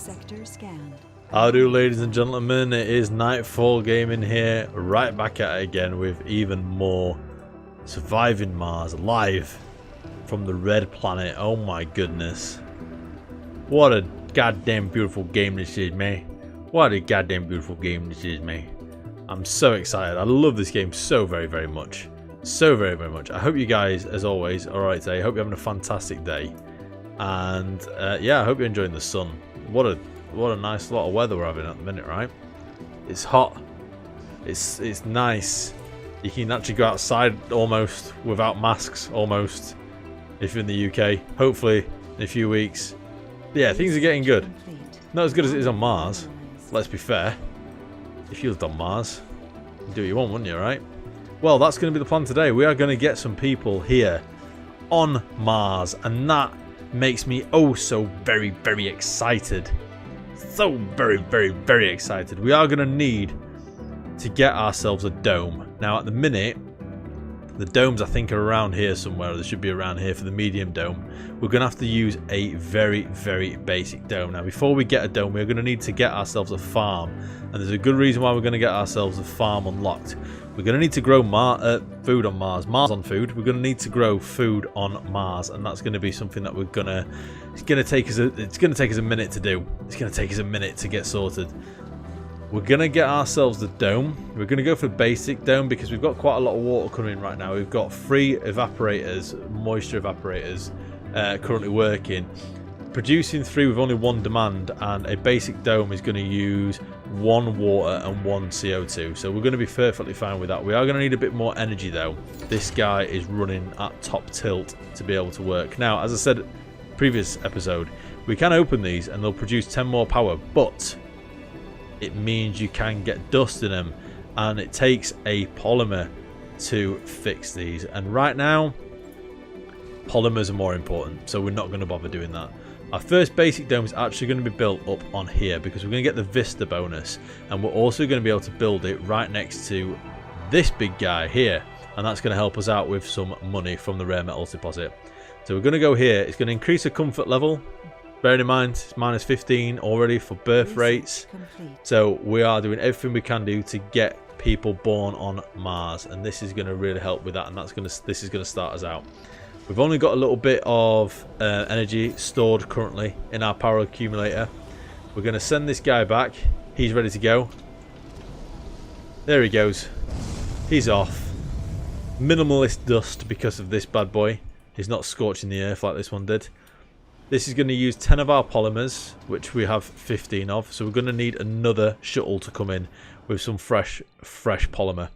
Sector scanned. Howdoo, ladies and gentlemen, it is Nightfall Gaming here, right back at it again with even more Surviving Mars live from the red planet. Oh my goodness. What a goddamn beautiful game this is, man. What a goddamn beautiful game this is, man. I'm so excited. I love this game so very, very much. So very, very much. I hope you guys, as always, are alright today. I hope you're having a fantastic day. And yeah, I hope you're enjoying the sun. What a nice lot of weather we're having at the minute, right? It's hot. It's nice. You can actually go outside almost without masks, almost, if you're in the UK. Hopefully, in a few weeks. Yeah, things are getting good. Not as good as it is on Mars. Let's be fair. If you lived on Mars, you'd do what you want, wouldn't you, right? Well, that's going to be the plan today. We are going to get some people here on Mars, and that makes me oh so very, very excited. So very, very, very excited. We are going to need to get ourselves a dome. Now, at the minute, the domes I think are around here somewhere. They should be around here for the medium dome. We're going to have to use a very, very basic dome. Now, before we get a dome, we're going to need to get ourselves a farm. And there's a good reason why we're going to get ourselves a farm unlocked. We're going to need to grow food on Mars. Mars on food. We're going to need to grow food on Mars, and that's going to be something that we're gonna. It's going to take us a minute to do. It's going to take us a minute to get sorted. We're going to get ourselves the dome. We're going to go for the basic dome because we've got quite a lot of water coming in right now. We've got 3 evaporators, moisture evaporators, currently working. Producing 3 with only 1 demand, and a basic dome is going to use 1 water and 1 CO2. So we're going to be perfectly fine with that. We are going to need a bit more energy though. This guy is running at top tilt to be able to work. Now, as I said previous episode, we can open these and they'll produce 10 more power, but it means you can get dust in them, and it takes a polymer to fix these. And right now, polymers are more important, so we're not going to bother doing that. Our first basic dome is actually going to be built up on here because we're going to get the Vista bonus, and we're also going to be able to build it right next to this big guy here, and that's going to help us out with some money from the rare metals deposit. So we're going to go here. It's going to increase the comfort level. Bearing in mind, it's minus 15 already for birth rates. So we are doing everything we can do to get people born on Mars, and this is going to really help with that, and this is going to start us out. We've only got a little bit of energy stored currently in our power accumulator. We're going to send this guy back. He's ready to go. There he goes. He's off. Minimalist dust because of this bad boy. He's not scorching the earth like this one did. This is going to use 10 of our polymers, which we have 15 of. So we're going to need another shuttle to come in with some fresh polymer.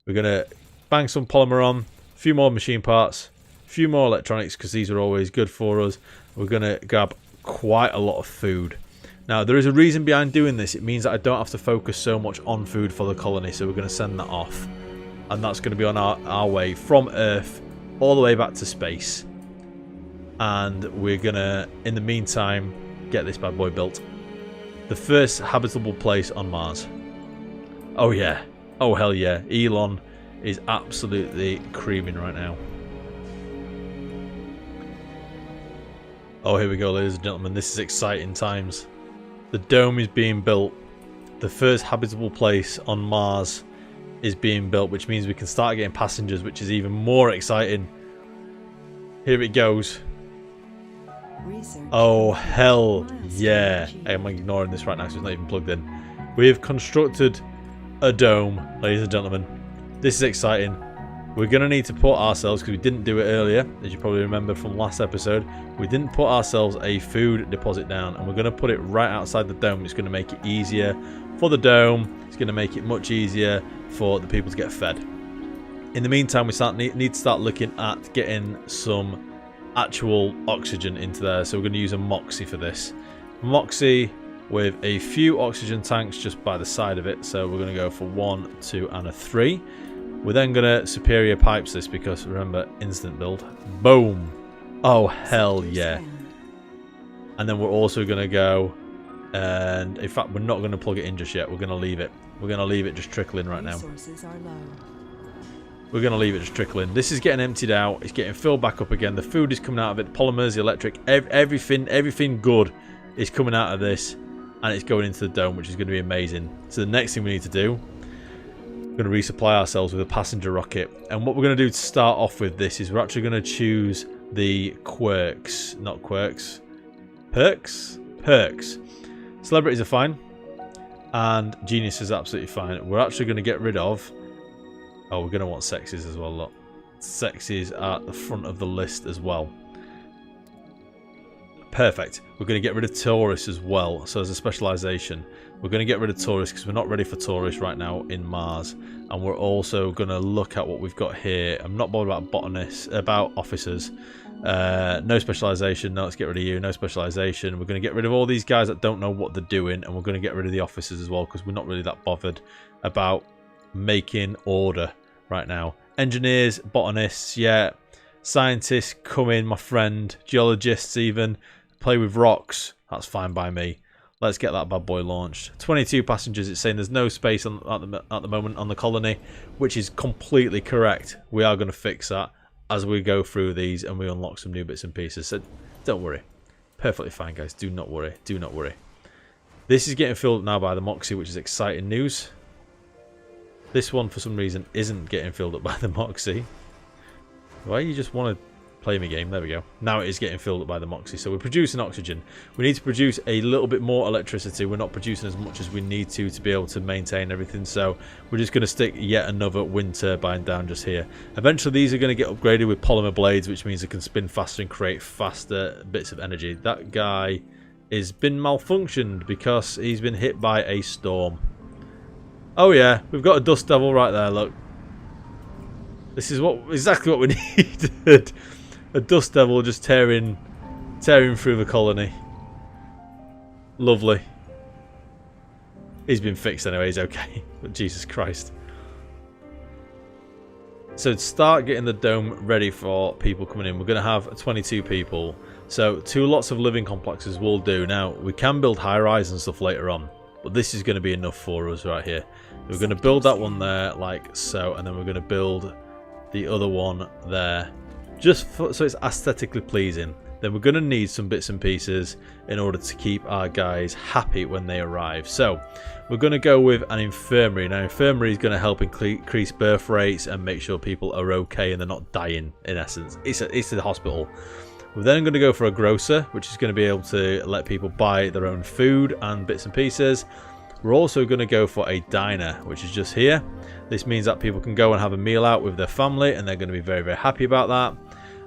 We're going to bang some polymer on, a few more machine parts, a few more electronics because these are always good for us. We're going to grab quite a lot of food. Now, there is a reason behind doing this. It means that I don't have to focus so much on food for the colony, so we're going to send that off. And that's going to be on our way from Earth all the way back to space. And we're going to, in the meantime, get this bad boy built. The first habitable place on Mars. Oh, yeah. Oh, hell yeah. Elon is absolutely creaming right now. Oh, here we go, ladies and gentlemen. This is exciting times. The dome is being built. The first habitable place on Mars is being built, which means we can start getting passengers, which is even more exciting. Here it goes. Oh, hell yeah. I'm ignoring this right now because it's not even plugged in. We have constructed a dome, ladies and gentlemen. This is exciting. We're going to need to put ourselves, because we didn't do it earlier, as you probably remember from last episode, we didn't put ourselves a food deposit down, and we're going to put it right outside the dome. It's going to make it easier for the dome. It's going to make it much easier for the people to get fed. In the meantime, we need to start looking at getting some actual oxygen into there, so we're going to use a Moxie for this. Moxie with a few oxygen tanks just by the side of it, so we're going to go for 1, 2 and a 3. We're then going to superior pipes this because remember, instant build. Boom. Oh, hell yeah. And then we're also going to go, and in fact we're not going to plug it in just yet. We're going to leave it. We're going to leave it just trickling right now. We're going to leave it just trickling. This is getting emptied out. It's getting filled back up again. The food is coming out of it. The polymers, the electric, everything good is coming out of this and it's going into the dome, which is going to be amazing. So the next thing we need to do, we're going to resupply ourselves with a passenger rocket. And what we're going to do to start off with this is we're actually going to choose the perks. Celebrities are fine, and genius is absolutely fine. We're actually going to get rid of, oh, we're going to want sexes as well. Look, sexes are at the front of the list as well. Perfect. We're going to get rid of tourists as well. So as a specialization, we're going to get rid of tourists because we're not ready for tourists right now in Mars. And we're also going to look at what we've got here. I'm not bothered about botanists, about officers. No specialization. No, let's get rid of you. No specialization. We're going to get rid of all these guys that don't know what they're doing, and we're going to get rid of the officers as well because we're not really that bothered about making order right now. Engineers, botanists, yeah. Scientists, come in, my friend. Geologists, even. Play with rocks. That's fine by me. Let's get that bad boy launched. 22 passengers. It's saying there's no space at the moment on the colony, which is completely correct. We are going to fix that as we go through these and we unlock some new bits and pieces. So don't worry. Perfectly fine, guys. Do not worry. Do not worry. This is getting filled now by the Moxie, which is exciting news. This one, for some reason, isn't getting filled up by the Moxie. Why you just want to play me game? There we go. Now it is getting filled up by the Moxie. So we're producing oxygen. We need to produce a little bit more electricity. We're not producing as much as we need to be able to maintain everything. So we're just going to stick yet another wind turbine down just here. Eventually these are going to get upgraded with polymer blades, which means it can spin faster and create faster bits of energy. That guy has been malfunctioned because he's been hit by a storm. Oh yeah, we've got a dust devil right there, look. This is exactly what we needed. A dust devil just tearing through the colony. Lovely. He's been fixed anyway, he's okay. But Jesus Christ. So to start getting the dome ready for people coming in, we're going to have 22 people. So 2 lots of living complexes will do. Now, we can build high-rise and stuff later on, but this is going to be enough for us right here. We're going to build that one there like so, and then we're going to build the other one there, just so it's aesthetically pleasing. Then we're going to need some bits and pieces in order to keep our guys happy when they arrive. So we're going to go with an infirmary. Now infirmary is going to help increase birth rates and make sure people are okay and they're not dying, in essence. It's a hospital. We're then going to go for a grocer, which is going to be able to let people buy their own food and bits and pieces. We're also going to go for a diner, which is just here. This means that people can go and have a meal out with their family, and they're going to be very, very happy about that.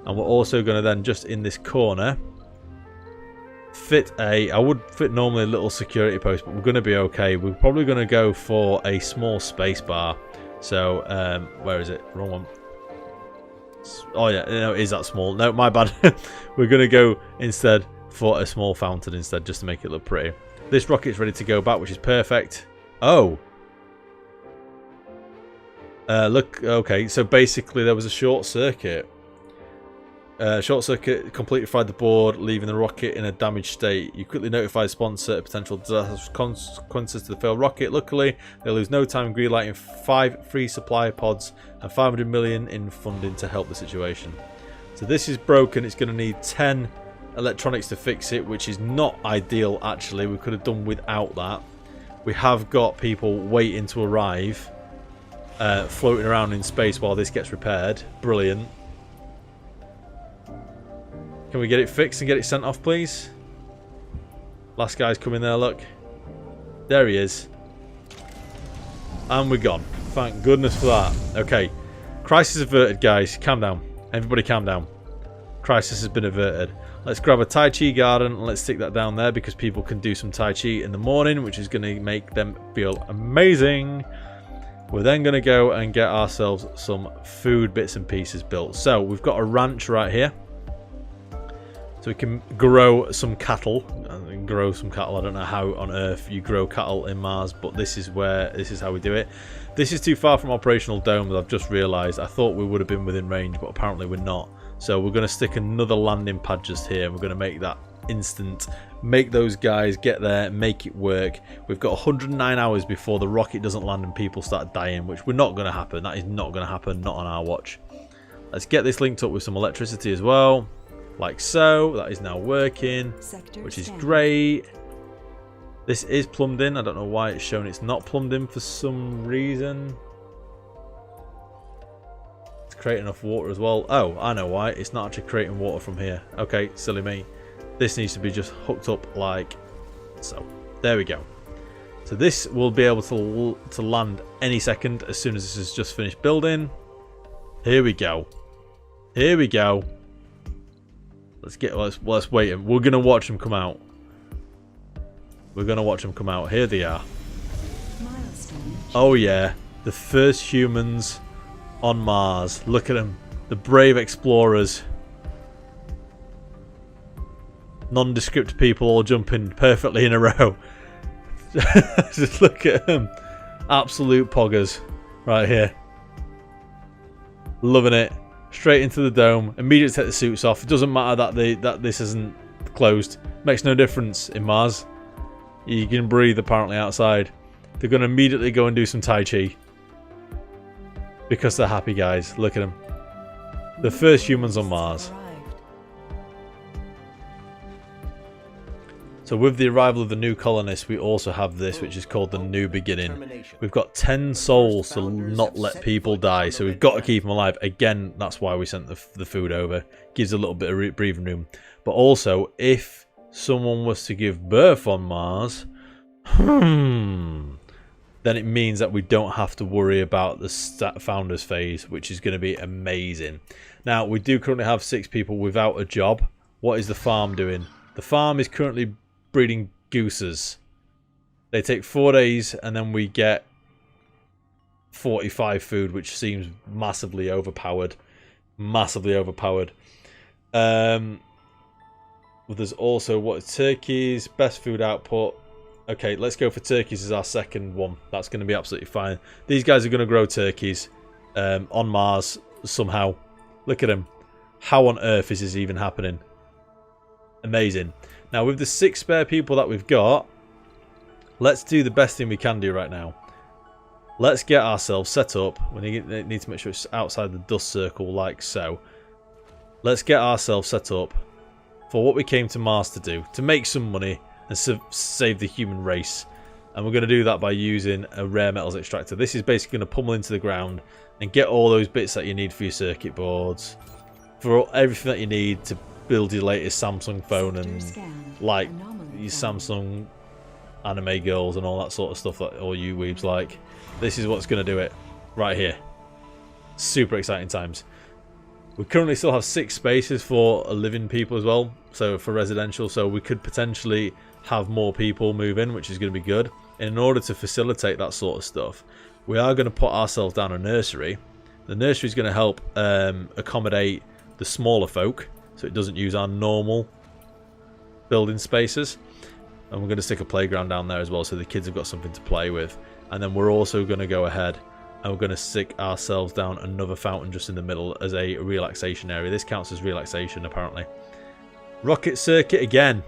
And we're also going to then, just in this corner, I would fit normally a little security post, but we're going to be okay. We're probably going to go for a small space bar. So, where is it? Wrong one. Oh yeah, no, it is that small. No, my bad. We're going to go instead for a small fountain instead, just to make it look pretty. This rocket's ready to go back, which is perfect. Oh. Look, okay, so basically there was a short circuit. Short circuit completely fried the board, leaving the rocket in a damaged state. You quickly notify the sponsor of potential consequences to the failed rocket. Luckily, they lose no time greenlighting 5 free supply pods and 500 million in funding to help the situation. So this is broken. It's going to need 10 electronics to fix it, which is not ideal actually. We could have done without that. We have got people waiting to arrive, floating around in space while this gets repaired. Brilliant. Can we get it fixed and get it sent off, please? Last guy's coming there, look. There he is. And we're gone. Thank goodness for that. Okay. Crisis averted, guys. Calm down. Everybody calm down. Crisis has been averted. Let's grab a Tai Chi garden and let's stick that down there because people can do some Tai Chi in the morning, which is going to make them feel amazing. We're then going to go and get ourselves some food bits and pieces built. So we've got a ranch right here. So we can grow some cattle. I don't know how on earth you grow cattle in Mars, but this is how we do it. This is too far from operational dome that I've just realised. I thought we would have been within range, but apparently we're not. So we're going to stick another landing pad just here. And we're going to make that instant. Make those guys get there, make it work. We've got 109 hours before the rocket doesn't land and people start dying, which we're not going to happen. That is not going to happen, not on our watch. Let's get this linked up with some electricity as well. like so. That is now working, which is great. This is plumbed in. I don't know why it's shown it's not plumbed in for some reason. It's creating enough water as well. Oh, I know why. It's not actually creating water from here. Okay, silly me. This needs to be just hooked up like so. There we go. So this will be able to land any second as soon as this is just finished building. Here we go. Here we go. Let's wait. We're gonna watch them come out. We're gonna watch them come out. Here they are. Oh yeah, the first humans on Mars. Look at them, the brave explorers. Nondescript people all jumping perfectly in a row. Just look at them, absolute poggers right here. Loving it. Straight into the dome. Immediately take the suits off. It doesn't matter that this isn't closed. Makes no difference in Mars. You can breathe apparently outside. They're going to immediately go and do some Tai Chi. Because they're happy, guys. Look at them. The first humans on Mars. So with the arrival of the new colonists, we also have this, which is called the New Beginning. We've got 10 souls to not let people die, so we've got to keep them alive. Again, that's why we sent the food over. Gives a little bit of breathing room. But also, if someone was to give birth on Mars, then it means that we don't have to worry about the founders phase, which is going to be amazing. Now, we do currently have 6 people without a job. What is the farm doing? The farm is currently breeding gooses. They take 4 days and then we get 45 food, which seems massively overpowered. Massively overpowered. Well, there's also turkeys, best food output. Okay, let's go for turkeys as our second one. That's going to be absolutely fine. These guys are going to grow turkeys on Mars somehow. Look at them. How on earth is this even happening? Amazing. Now, with the 6 spare people that we've got, let's do the best thing we can do right now. Let's get ourselves set up. We need to make sure it's outside the dust circle like so. Let's get ourselves set up for what we came to Mars to do. To make some money and save the human race. And we're going to do that by using a rare metals extractor. This is basically going to pummel into the ground and get all those bits that you need for your circuit boards. For everything that you need to build your latest Samsung phone and like your Samsung anime girls and all that sort of stuff that all you weebs like. This is what's going to do it right here. Super exciting times. We currently still have 6 spaces for living people as well, so for residential, so we could potentially have more people move in, which is going to be good. And in order to facilitate that sort of stuff, we are going to put ourselves down a nursery. The nursery is going to help accommodate the smaller folk, so it doesn't use our normal building spaces. And we're going to stick a playground down there as well, so the kids have got something to play with. And then we're also going to go ahead and we're going to stick ourselves down another fountain just in the middle as a relaxation area. This counts as relaxation apparently. Rocket circuit again.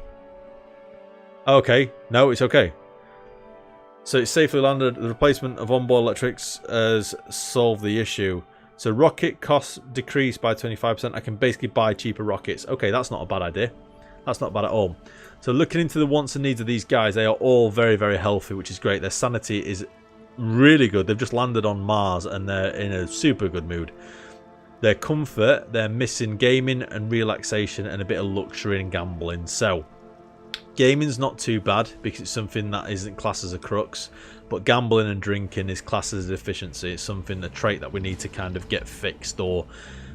Okay, no, it's okay. So it's safely landed. The replacement of onboard electrics has solved the issue. So rocket costs decreased by 25%. I can basically buy cheaper rockets. Okay, that's not a bad idea. That's not bad at all. So looking into the wants and needs of these guys, they are all very, very healthy, which is great. Their sanity is really good. They've just landed on Mars and they're in a super good mood. Their comfort, they're missing gaming and relaxation and a bit of luxury and gambling. So gaming's not too bad because it's something that isn't classed as a crux, but gambling and drinking is classed as a deficiency. It's something, a trait that we need to kind of get fixed or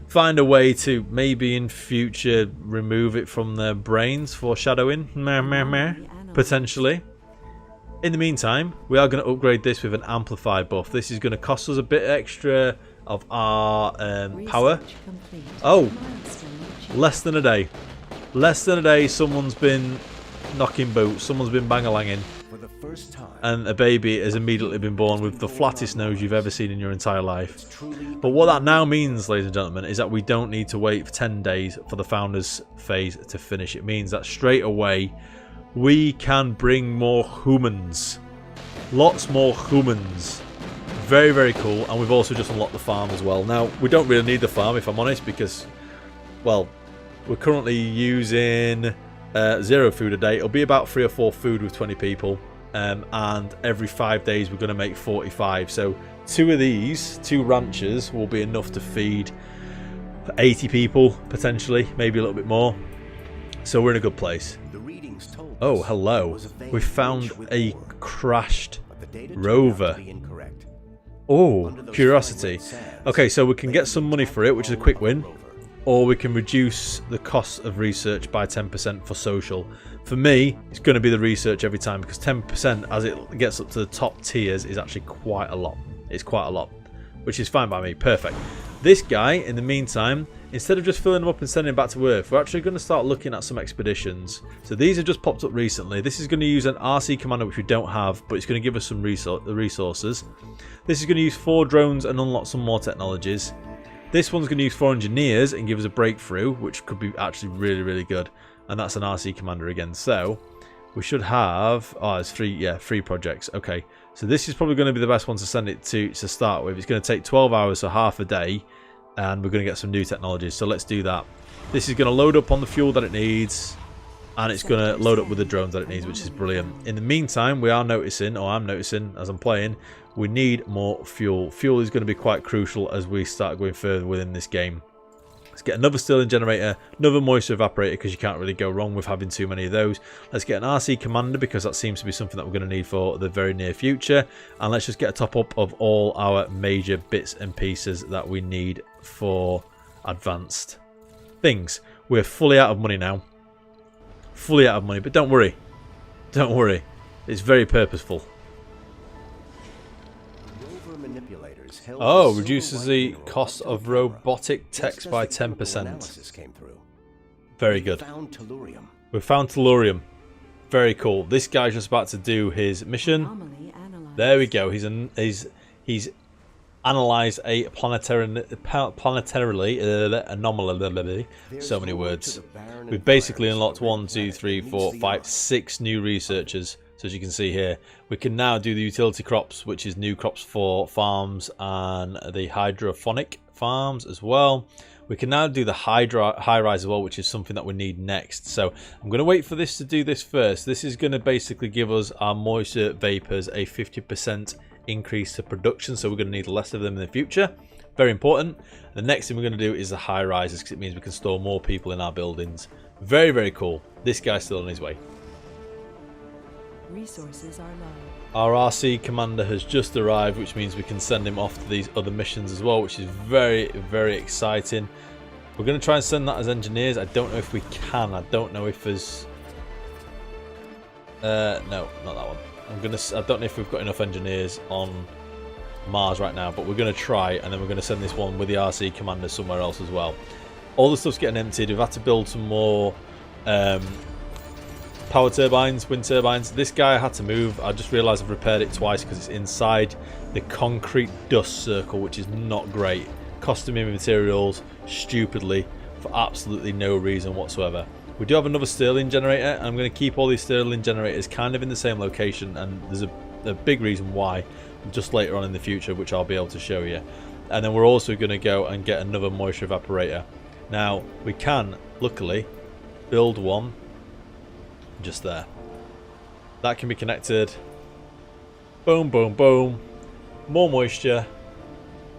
find a way to maybe in future remove it from their brains. Foreshadowing, potentially. In the meantime, we are going to upgrade this with an amplify buff. This is going to cost us a bit extra of our power. Oh, less than a day. Less than a day, someone's been knocking boots. Someone's been bang-a-langing. And a baby has immediately been born with the flattest nose you've ever seen in your entire life. But what that now means, ladies and gentlemen, is that we don't need to wait for 10 days for the founders phase to finish. It means that straight away we can bring more humans. Lots more humans. Very, very cool. And we've also just unlocked the farm as well. Now, we don't really need the farm, if I'm honest, because, well, We're currently using 0 food a day. It'll be about 3 or 4 food with 20 people. And every 5 days we're going to make 45. So 2 of these, 2 ranches, will be enough to feed 80 people, potentially, maybe a little bit more. So we're in a good place. Oh, hello. We found a crashed rover. Oh, curiosity. Okay, so we can get some money for it, which is a quick win. Or we can reduce the cost of research by 10% for social. For me, it's going to be the research every time, because 10% as it gets up to the top tiers is actually quite a lot. It's quite a lot, which is fine by me. Perfect. This guy, in the meantime, instead of just filling them up and sending them back to Earth, we're actually going to start looking at some expeditions. So these have just popped up recently. This is going to use an RC commander, which we don't have, but it's going to give us some resources. This is going to use 4 drones and unlock some more technologies. This one's going to use 4 engineers and give us a breakthrough, which could be actually really, really good. And that's an RC commander again. So we should have... Oh, it's 3 projects. Okay, so this is probably going to be the best one to send it to start with. It's going to take 12 hours, so half a day. And we're going to get some new technologies, so let's do that. This is going to load up on the fuel that it needs, and it's going to load up with the drones that it needs, which is brilliant. In the meantime, we are noticing, or I'm noticing as I'm playing, we need more fuel. Fuel is going to be quite crucial as we start going further within this game. Let's get another Stirling generator, another moisture evaporator, because you can't really go wrong with having too many of those. Let's get an RC commander, because that seems to be something that we're going to need for the very near future. And let's just get a top up of all our major bits and pieces that we need for advanced things. We're fully out of money now. Fully out of money, but don't worry. Don't worry. It's very purposeful. Oh, reduces the cost of robotic techs by 10%. Very good. We've found tellurium. Very cool. This guy's just about to do his mission. There we go. He's analysed a planetarily anomaly. So many words. We've basically unlocked 1, 2, 3, 4, 5, 6 new researchers. So as you can see here, we can now do the utility crops, which is new crops for farms and the hydroponic farms as well. We can now do the high-rise as well, which is something that we need next. So I'm going to wait for this to do this first. This is going to basically give us our moisture vapors a 50% increase to production. So we're going to need less of them in the future. Very important. The next thing we're going to do is the high-rises, because it means we can store more people in our buildings. Very, very cool. This guy's still on his way. Resources are low. Our RC commander has just arrived, which means we can send him off to these other missions as well, which is very, very exciting. We're going to try and send that as engineers. I don't know if we can. I don't know if there's... no, not that one. I don't know if we've got enough engineers on Mars right now, but we're going to try, and then we're going to send this one with the RC commander somewhere else as well. All the stuff's getting emptied. We've had to build some more... power turbines, wind turbines. This guy had to move. I just realised I've repaired it twice because it's inside the concrete dust circle, which is not great. Costing me materials stupidly for absolutely no reason whatsoever. We do have another Stirling generator. I'm going to keep all these Stirling generators kind of in the same location, and there's a big reason why just later on in the future, which I'll be able to show you. And then we're also going to go and get another moisture evaporator. Now we can luckily build one just there. That can be connected. Boom, boom, boom. More moisture.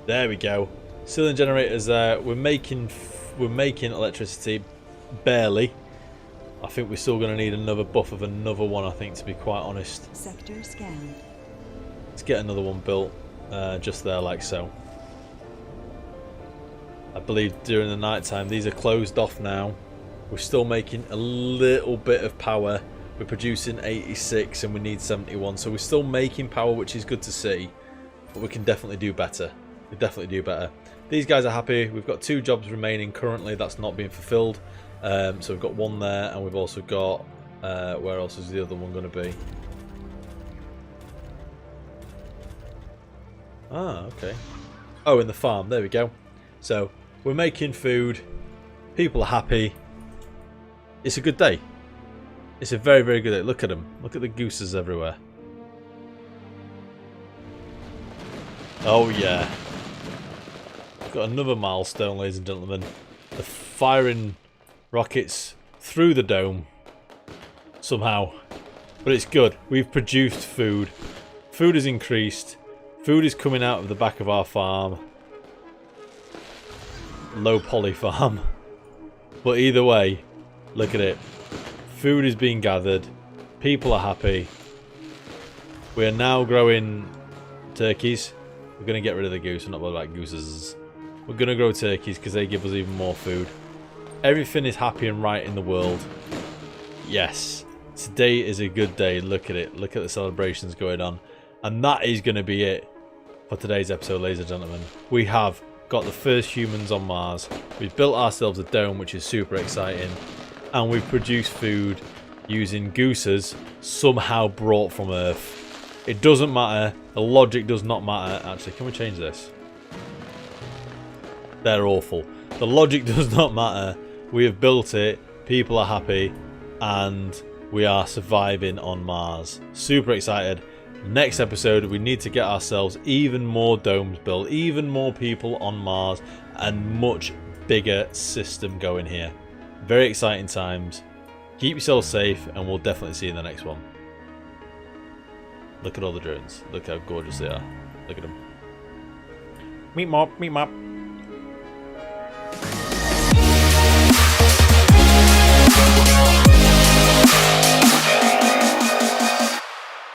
There we go. Stirling generators there. We're making electricity barely. I think we're still going to need another buff of another one, I think, to be quite honest. Sector scanned. Let's get another one built just there like so. I believe during the night time these are closed off now. We're still making a little bit of power. We're producing 86 and we need 71. So we're still making power, which is good to see. But we can definitely do better. We definitely do better. These guys are happy. We've got 2 jobs remaining currently. That's not being fulfilled. So we've got one there, and we've also got... where else is the other one going to be? Ah, okay. Oh, in the farm. There we go. So we're making food. People are happy. It's a good day. It's a very, very good day. Look at them. Look at the gooses everywhere. Oh, yeah. Got another milestone, ladies and gentlemen. The firing rockets through the dome somehow. But it's good. We've produced food. Food has increased. Food is coming out of the back of our farm. Low poly farm. But either way, look at it. Food is being gathered. People are happy. We are now growing turkeys. We're going to get rid of the goose. We're not bothered about gooses. We're going to grow turkeys because they give us even more food. Everything is happy and right in the world. Yes. Today is a good day. Look at it. Look at the celebrations going on. And that is going to be it for today's episode, ladies and gentlemen. We have got the first humans on Mars. We've built ourselves a dome, which is super exciting. And we've produced food using gooses somehow brought from Earth. It doesn't matter. The logic does not matter. Actually, can we change this? They're awful. The logic does not matter. We have built it. People are happy. And we are surviving on Mars. Super excited. Next episode, we need to get ourselves even more domes built. Even more people on Mars. And much bigger system going here. Very exciting times. Keep yourself safe. And we'll definitely see you in the next one. Look at all the drones. Look how gorgeous they are. Look at them. Meet mop, meet mop.